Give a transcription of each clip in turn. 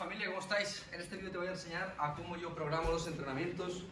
familia, ¿cómo estáis? En este vídeo te voy a enseñar a cómo yo programo los entrenamientos,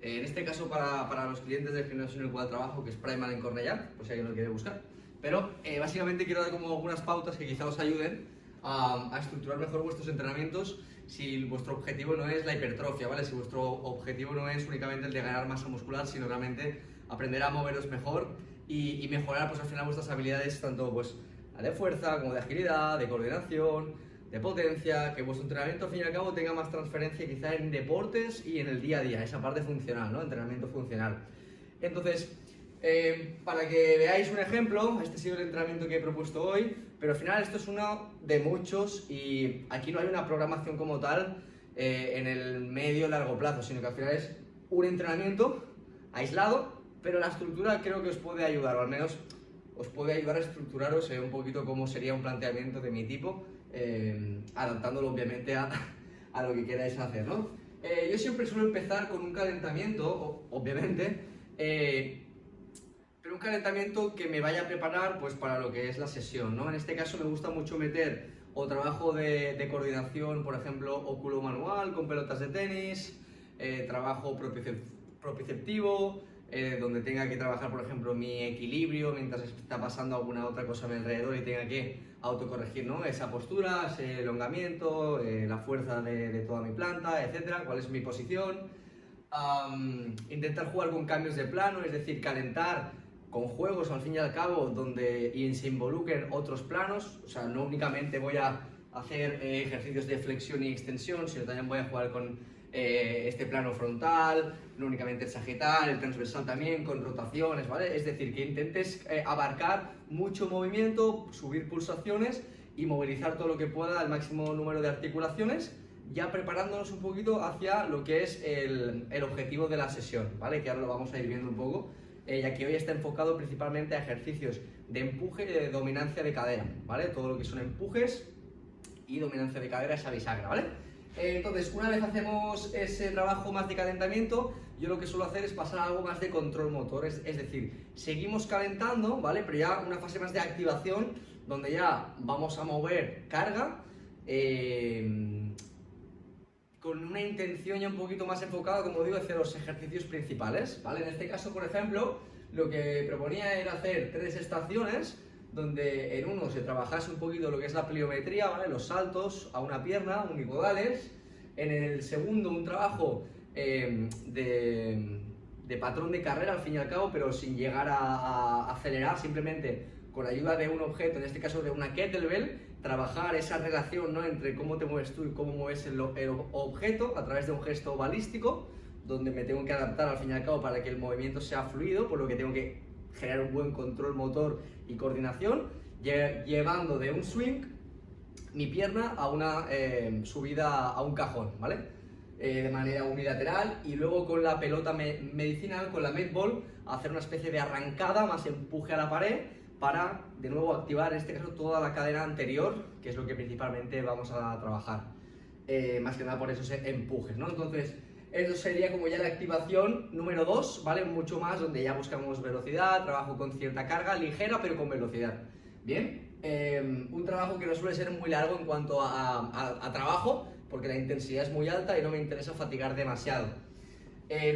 en este caso para los clientes del gimnasio en el cual trabajo, que es Primal en Cornellà, por si alguien lo quiere buscar. Pero básicamente quiero dar como algunas pautas que quizá os ayuden a estructurar mejor vuestros entrenamientos si vuestro objetivo no es la hipertrofia, ¿vale? Si vuestro objetivo no es únicamente el de ganar masa muscular, sino realmente aprender a moveros mejor y mejorar pues al final vuestras habilidades tanto pues de fuerza como de agilidad, de coordinación, de potencia, que vuestro entrenamiento al fin y al cabo tenga más transferencia quizá en deportes y en el día a día, esa parte funcional, ¿no? Entrenamiento funcional. Entonces, para que veáis un ejemplo, este ha sido el entrenamiento que he propuesto hoy, pero al final esto es uno de muchos y aquí no hay una programación como tal en el medio y largo plazo, sino que al final es un entrenamiento aislado, pero la estructura creo que os puede ayudar, o al menos os puede ayudar a estructuraros un poquito cómo sería un planteamiento de mi tipo, adaptándolo obviamente a lo que queráis hacer, ¿no? Yo siempre suelo empezar con un calentamiento, obviamente, pero un calentamiento que me vaya a preparar pues para lo que es la sesión, ¿no? En este caso me gusta mucho meter o trabajo de coordinación, por ejemplo, óculo manual con pelotas de tenis, trabajo proprioceptivo, donde tenga que trabajar, por ejemplo, mi equilibrio mientras está pasando alguna otra cosa a mi alrededor y tenga que autocorregir, ¿no? Esa postura, ese elongamiento, la fuerza de toda mi planta, etcétera, cuál es mi posición. Intentar jugar con cambios de plano, es decir, calentar con juegos al fin y al cabo donde se involucren otros planos, o sea, no únicamente voy a hacer ejercicios de flexión y extensión, sino también voy a jugar con este plano frontal, no únicamente el sagital, el transversal también, con rotaciones, ¿vale? Es decir, que intentes abarcar mucho movimiento, subir pulsaciones y movilizar todo lo que pueda al máximo número de articulaciones, ya preparándonos un poquito hacia lo que es el objetivo de la sesión, ¿vale? Que ahora lo vamos a ir viendo un poco, ya que hoy está enfocado principalmente a ejercicios de empuje y de dominancia de cadera, ¿vale? Todo lo que son empujes y dominancia de cadera, esa bisagra, ¿vale? Entonces, una vez hacemos ese trabajo más de calentamiento, yo lo que suelo hacer es pasar a algo más de control motor, es decir, seguimos calentando, ¿vale? Pero ya una fase más de activación, donde ya vamos a mover carga, con una intención ya un poquito más enfocada, como digo, hacia los ejercicios principales, ¿vale? En este caso, por ejemplo, lo que proponía era hacer 3 estaciones, donde en uno se trabajase un poquito lo que es la pliometría, ¿vale? Los saltos a una pierna, unipodales. En el segundo, un trabajo de patrón de carrera, al fin y al cabo, pero sin llegar a acelerar, simplemente con ayuda de un objeto, en este caso de una kettlebell, trabajar esa relación, ¿no? Entre cómo te mueves tú y cómo mueves el objeto a través de un gesto balístico, donde me tengo que adaptar al fin y al cabo para que el movimiento sea fluido, por lo que tengo que generar un buen control motor y coordinación, llevando de un swing mi pierna a una subida a un cajón, ¿vale? De manera unilateral, y luego con la pelota medicinal, con la med ball, hacer una especie de arrancada más empuje a la pared para de nuevo activar en este caso toda la cadera anterior, que es lo que principalmente vamos a trabajar, más que nada por esos empujes, ¿no? Entonces, eso sería como ya la activación número 2, ¿vale? Mucho más, donde ya buscamos velocidad, trabajo con cierta carga, ligera pero con velocidad. Bien, un trabajo que no suele ser muy largo en cuanto a trabajo, porque la intensidad es muy alta y no me interesa fatigar demasiado.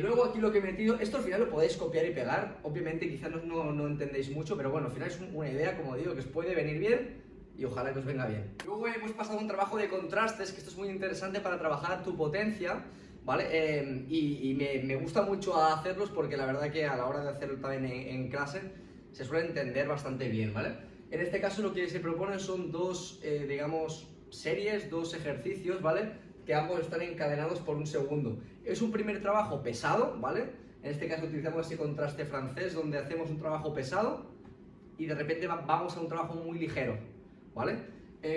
Luego aquí lo que he metido, esto al final lo podéis copiar y pegar, obviamente quizás no entendéis mucho, pero bueno, al final es una idea, como digo, que os puede venir bien y ojalá que os venga bien. Luego hemos pasado a un trabajo de contrastes, que esto es muy interesante para trabajar tu potencia, ¿vale? Y me gusta mucho hacerlos porque la verdad que a la hora de hacerlo también en clase se suele entender bastante bien, ¿vale? En este caso lo que se proponen son dos, digamos, series, 2 ejercicios, ¿vale? Que ambos están encadenados por un segundo. Es un primer trabajo pesado, ¿vale? En este caso utilizamos ese contraste francés donde hacemos un trabajo pesado y de repente vamos a un trabajo muy ligero, ¿vale?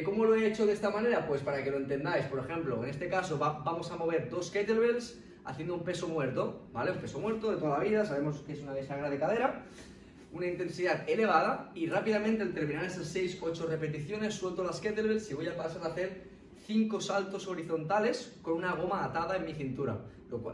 ¿Cómo lo he hecho de esta manera? Pues para que lo entendáis, por ejemplo, en este caso vamos a mover 2 kettlebells haciendo un peso muerto, ¿vale? Un peso muerto de toda la vida, sabemos que es una bisagra de cadera, una intensidad elevada y rápidamente al terminar esas 6-8 repeticiones suelto las kettlebells y voy a pasar a hacer 5 saltos horizontales con una goma atada en mi cintura,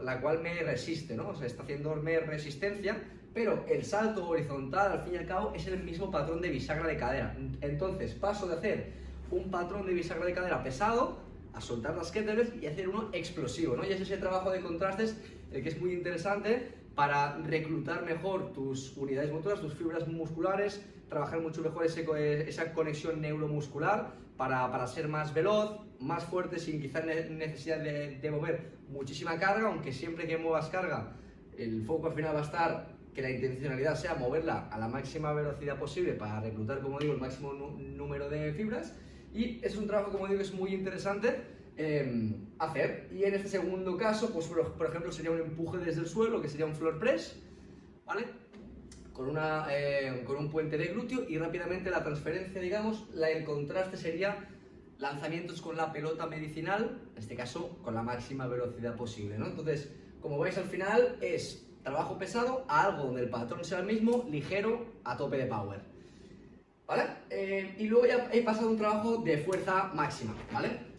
la cual me resiste, ¿no? O sea, está haciéndome resistencia, pero el salto horizontal al fin y al cabo es el mismo patrón de bisagra de cadera. Entonces paso de hacer un patrón de bisagra de cadera pesado a soltar las kettlebells y hacer uno explosivo, ¿no? Y es ese trabajo de contrastes el que es muy interesante para reclutar mejor tus unidades motoras, tus fibras musculares, trabajar mucho mejor esa conexión neuromuscular para ser más veloz, más fuerte, sin quizás necesidad de mover muchísima carga, aunque siempre que muevas carga, el foco al final va a estar que la intencionalidad sea moverla a la máxima velocidad posible para reclutar, como digo, el máximo número de fibras. Y es un trabajo, como digo, que es muy interesante hacer. Y en este segundo caso, pues por ejemplo, sería un empuje desde el suelo, que sería un floor press, ¿vale? Con un puente de glúteo, y rápidamente la transferencia, digamos, el contraste sería lanzamientos con la pelota medicinal, en este caso con la máxima velocidad posible, ¿no? Entonces, como veis, al final es trabajo pesado a algo donde el patrón sea el mismo, ligero, a tope de power, ¿vale? Y luego ya he pasado a un trabajo de fuerza máxima, ¿vale?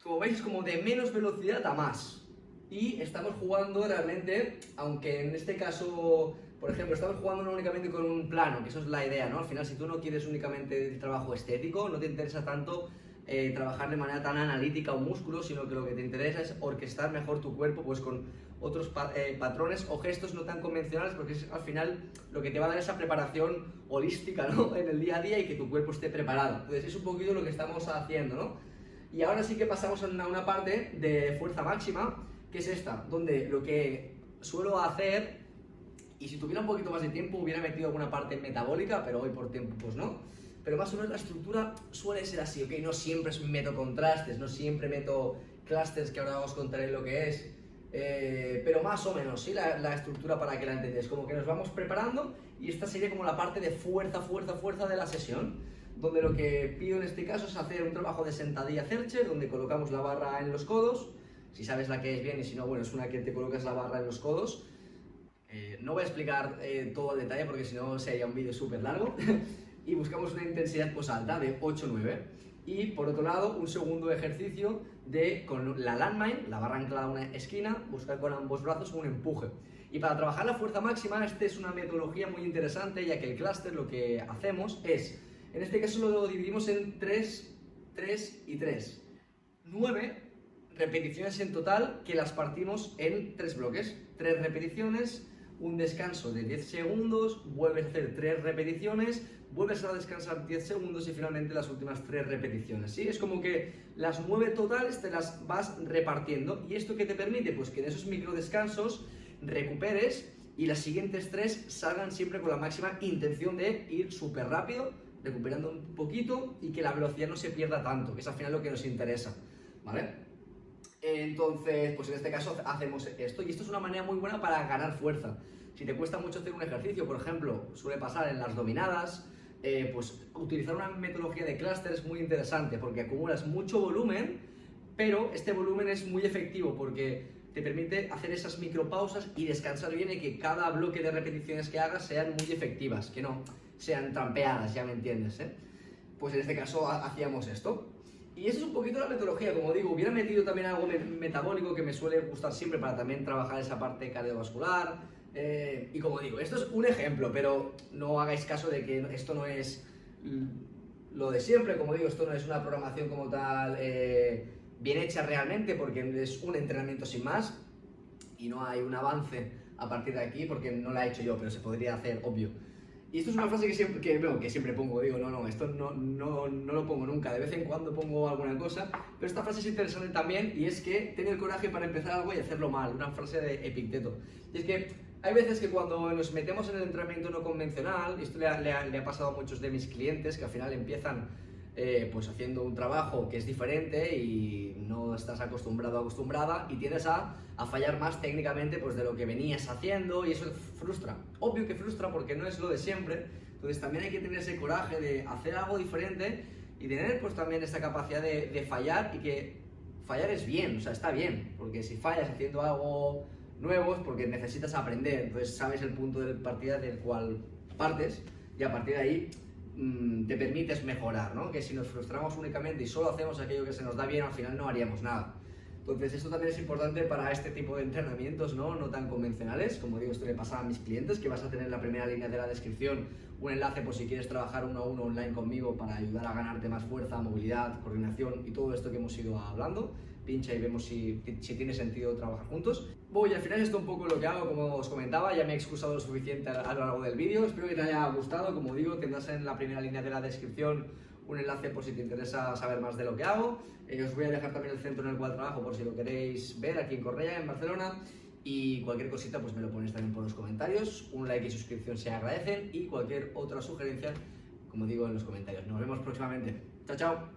Como veis, es como de menos velocidad a más. Y estamos jugando realmente, aunque en este caso, por ejemplo, estamos jugando no únicamente con un plano, que eso es la idea, ¿no? Al final, si tú no quieres únicamente el trabajo estético, no te interesa tanto trabajar de manera tan analítica o músculo, sino que lo que te interesa es orquestar mejor tu cuerpo, pues con otros patrones o gestos no tan convencionales, porque es al final lo que te va a dar esa preparación holística, ¿no? En el día a día, y que tu cuerpo esté preparado. Entonces es un poquito lo que estamos haciendo, ¿no? Y ahora sí que pasamos a una parte de fuerza máxima, que es esta, donde lo que suelo hacer, y si tuviera un poquito más de tiempo hubiera metido alguna parte metabólica, pero hoy por tiempo pues no, pero más o menos la estructura suele ser así, ¿ok? No siempre meto contrastes, no siempre meto clusters, que ahora os contaré lo que es, pero más o menos, ¿sí? La estructura, para que la entendáis, como que nos vamos preparando, y esta sería como la parte de fuerza de la sesión, donde lo que pido en este caso es hacer un trabajo de sentadilla Zercher, donde colocamos la barra en los codos. Si sabes la que es, bien, y si no, bueno, es una que te colocas la barra en los codos. No voy a explicar todo el detalle, porque si no sería un vídeo súper largo. Y buscamos una intensidad pues alta de 8-9. Y por otro lado, un segundo ejercicio con la landmine, la barra anclada a una esquina, buscar con ambos brazos un empuje. Y para trabajar la fuerza máxima, esta es una metodología muy interesante, ya que el clúster lo que hacemos es, en este caso lo dividimos en 3, 3 y 3. 9 repeticiones en total, que las partimos en 3 bloques. 3 repeticiones, un descanso de 10 segundos, vuelves a hacer 3 repeticiones, vuelves a descansar 10 segundos y finalmente las últimas 3 repeticiones, ¿sí? Es como que las 9 totales te las vas repartiendo, y esto que te permite, pues que en esos micro descansos recuperes y las siguientes 3 salgan siempre con la máxima intención de ir súper rápido, recuperando un poquito, y que la velocidad no se pierda tanto, que es al final lo que nos interesa, ¿vale? Entonces, pues en este caso hacemos esto, y esto es una manera muy buena para ganar fuerza. Si te cuesta mucho hacer un ejercicio, por ejemplo, suele pasar en las dominadas, pues utilizar una metodología de clúster es muy interesante, porque acumulas mucho volumen, pero este volumen es muy efectivo porque te permite hacer esas micropausas y descansar bien, y que cada bloque de repeticiones que hagas sean muy efectivas, que no sean trampeadas, ya me entiendes, ¿eh? Pues en este caso hacíamos esto. Y eso es un poquito la metodología. Como digo, hubiera metido también algo metabólico, que me suele gustar siempre para también trabajar esa parte cardiovascular. Y como digo, esto es un ejemplo, pero no hagáis caso de que esto no es lo de siempre. Como digo, esto no es una programación como tal bien hecha realmente, porque es un entrenamiento sin más y no hay un avance a partir de aquí, porque no la he hecho yo, pero se podría hacer, obvio. Y esto es una frase que siempre pongo, digo, no, esto no lo pongo nunca, de vez en cuando pongo alguna cosa, pero esta frase es interesante también, y es que tener coraje para empezar algo y hacerlo mal, una frase de Epicteto. Y es que hay veces que cuando nos metemos en el entrenamiento no convencional, y esto le ha pasado a muchos de mis clientes, que al final empiezan pues haciendo un trabajo que es diferente y no estás acostumbrado o acostumbrada, y tiendes a fallar más técnicamente pues de lo que venías haciendo, y eso frustra. Obvio que frustra porque no es lo de siempre. Entonces también hay que tener ese coraje de hacer algo diferente y tener pues también esta capacidad de fallar, y que fallar es bien, o sea, está bien, porque si fallas haciendo algo nuevo es porque necesitas aprender, entonces sabes el punto de partida del cual partes, y a partir de ahí te permites mejorar, ¿no? Que si nos frustramos únicamente y solo hacemos aquello que se nos da bien, al final no haríamos nada. Entonces esto también es importante para este tipo de entrenamientos, ¿no? No tan convencionales. Como digo, esto le pasa a mis clientes, que vas a tener en la primera línea de la descripción un enlace por si quieres trabajar uno a uno online conmigo para ayudar a ganarte más fuerza, movilidad, coordinación y todo esto que hemos ido hablando. Pincha y vemos si tiene sentido trabajar juntos. Voy, al final esto un poco lo que hago, como os comentaba, ya me he excusado lo suficiente a lo largo del vídeo. Espero que te haya gustado. Como digo, tendrás en la primera línea de la descripción un enlace por si te interesa saber más de lo que hago. Os voy a dejar también el centro en el cual trabajo por si lo queréis ver, aquí en Cornellà, en Barcelona. Y cualquier cosita pues me lo ponéis también por los comentarios. Un like y suscripción se agradecen, y cualquier otra sugerencia, como digo, en los comentarios. Nos vemos próximamente. Chao, chao.